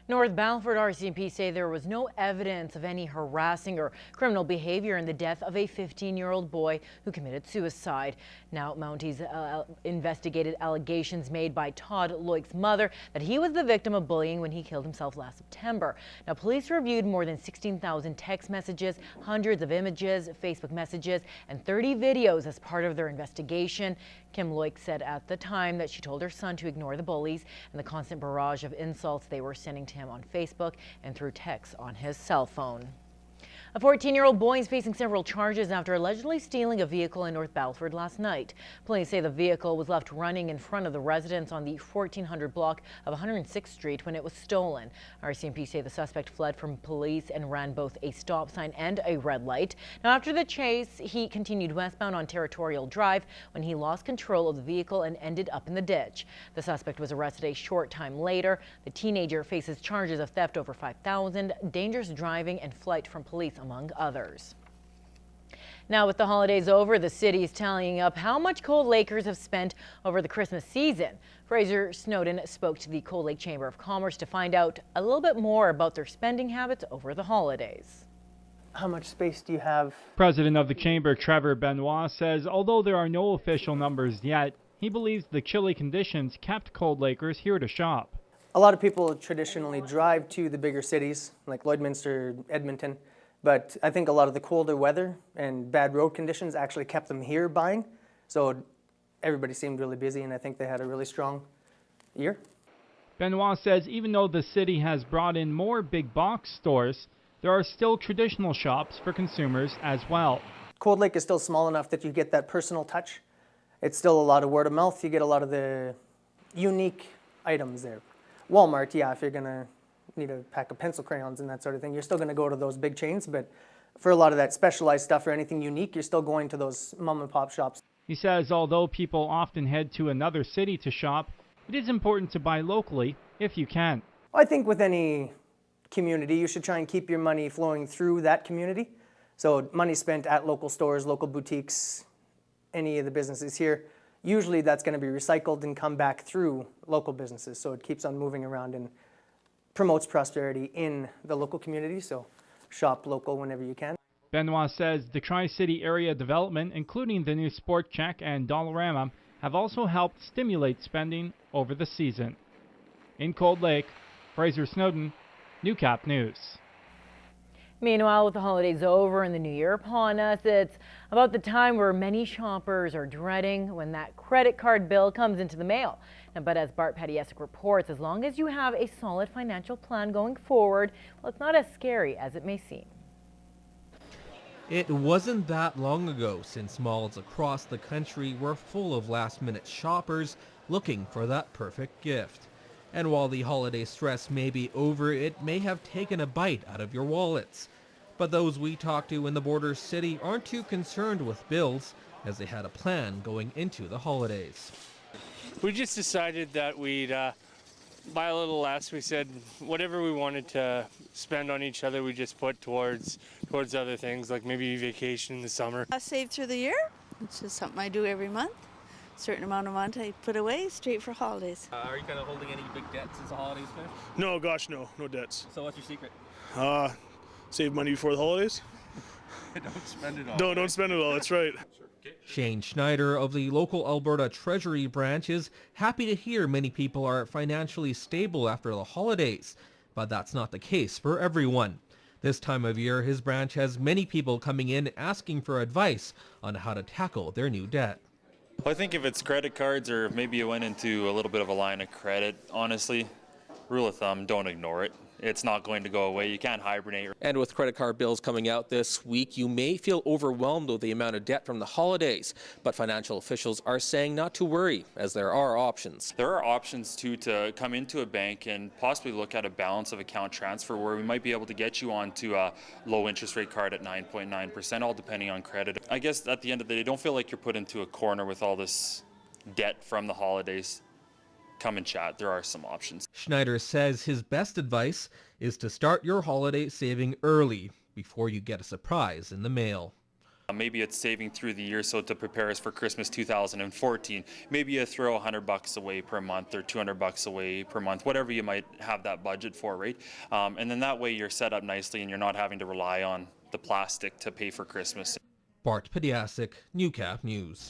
North Battleford RCMP say there was no evidence of any harassing or criminal behavior in the death of a 15-year-old boy who committed suicide. Now, Mounties investigated allegations made by Todd Loick's mother that he was the victim of bullying when he killed himself last September. Now, police reviewed more than 16,000 text messages, hundreds of images, Facebook messages, and 30 videos as part of their investigation. Kim Loick said at the time that she told her son to ignore the bullies and the constant barrage of insults they were sending to him on Facebook and through texts on his cell phone. A 14-year-old boy is facing several charges after allegedly stealing a vehicle in North Battleford last night. Police say the vehicle was left running in front of the residence on the 1400 block of 106th Street when it was stolen. RCMP say the suspect fled from police and ran both a stop sign and a red light. Now, after the chase, he continued westbound on Territorial Drive when he lost control of the vehicle and ended up in the ditch. The suspect was arrested a short time later. The teenager faces charges of theft over $5,000, dangerous driving, and flight from police, among others. Now, with the holidays over, the city is tallying up how much Cold Lakers have spent over the Christmas season. Fraser Snowden spoke to the Cold Lake Chamber of Commerce to find out a little bit more about their spending habits over the holidays. How much space do you have? President of the Chamber, Trevor Benoit, says although there are no official numbers yet, he believes the chilly conditions kept Cold Lakers here to shop. A lot of people traditionally drive to the bigger cities like Lloydminster, Edmonton. But I think a lot of the colder weather and bad road conditions actually kept them here buying. So everybody seemed really busy, and I think they had a really strong year. Benoit says even though the city has brought in more big box stores, there are still traditional shops for consumers as well. Cold Lake is still small enough that you get that personal touch. It's still a lot of word of mouth. You get a lot of the unique items there. Walmart, yeah, if you're going to need a pack of pencil crayons and that sort of thing, you're still going to go to those big chains, but for a lot of that specialized stuff or anything unique, you're still going to those mom and pop shops. He says although people often head to another city to shop, it is important to buy locally if you can. I think with any community, you should try and keep your money flowing through that community. So money spent at local stores, local boutiques, any of the businesses here, usually that's going to be recycled and come back through local businesses. So it keeps on moving around and promotes prosperity in the local community, so shop local whenever you can. Benoit says the Tri-City area development, including the new Sport Check and Dollarama, have also helped stimulate spending over the season. In Cold Lake, Fraser Snowden, Newcap News. Meanwhile, with the holidays over and the new year upon us, it's about the time where many shoppers are dreading when that credit card bill comes into the mail. But as Bart Padjasek reports, as long as you have a solid financial plan going forward, well, it's not as scary as it may seem. It wasn't that long ago since malls across the country were full of last-minute shoppers looking for that perfect gift. And while the holiday stress may be over, it may have taken a bite out of your wallets. But those we talked to in the border city aren't too concerned with bills, as they had a plan going into the holidays. We just decided that we'd buy a little less. We said whatever we wanted to spend on each other, we just put towards other things, like maybe vacation in the summer. I save through the year. It's just something I do every month. Certain amount of money I put away straight for holidays. Are you kind of holding any big debts since the holidays finished? No, gosh, no debts. So what's your secret? Save money before the holidays. Don't spend it all. Don't spend it all, that's right. Shane Schneider of the local Alberta Treasury branch is happy to hear many people are financially stable after the holidays, but that's not the case for everyone. This time of year, his branch has many people coming in asking for advice on how to tackle their new debt. Well, I think if it's credit cards or maybe you went into a little bit of a line of credit, honestly, rule of thumb, don't ignore it. It's not going to go away. You can't hibernate. And with credit card bills coming out this week, you may feel overwhelmed with the amount of debt from the holidays. But financial officials are saying not to worry, as there are options. There are options, too, to come into a bank and possibly look at a balance of account transfer where we might be able to get you onto a low interest rate card at 9.9%, all depending on credit. I guess at the end of the day, don't feel like you're put into a corner with all this debt from the holidays. Come and chat. There are some options. Schneider says his best advice is to start your holiday saving early before you get a surprise in the mail. Maybe it's saving through the year, so to prepare us for Christmas 2014. Maybe you throw $100 away per month or $200 away per month, whatever you might have that budget for, right? And then that way you're set up nicely and you're not having to rely on the plastic to pay for Christmas. Bart Padjasek, Newcap News.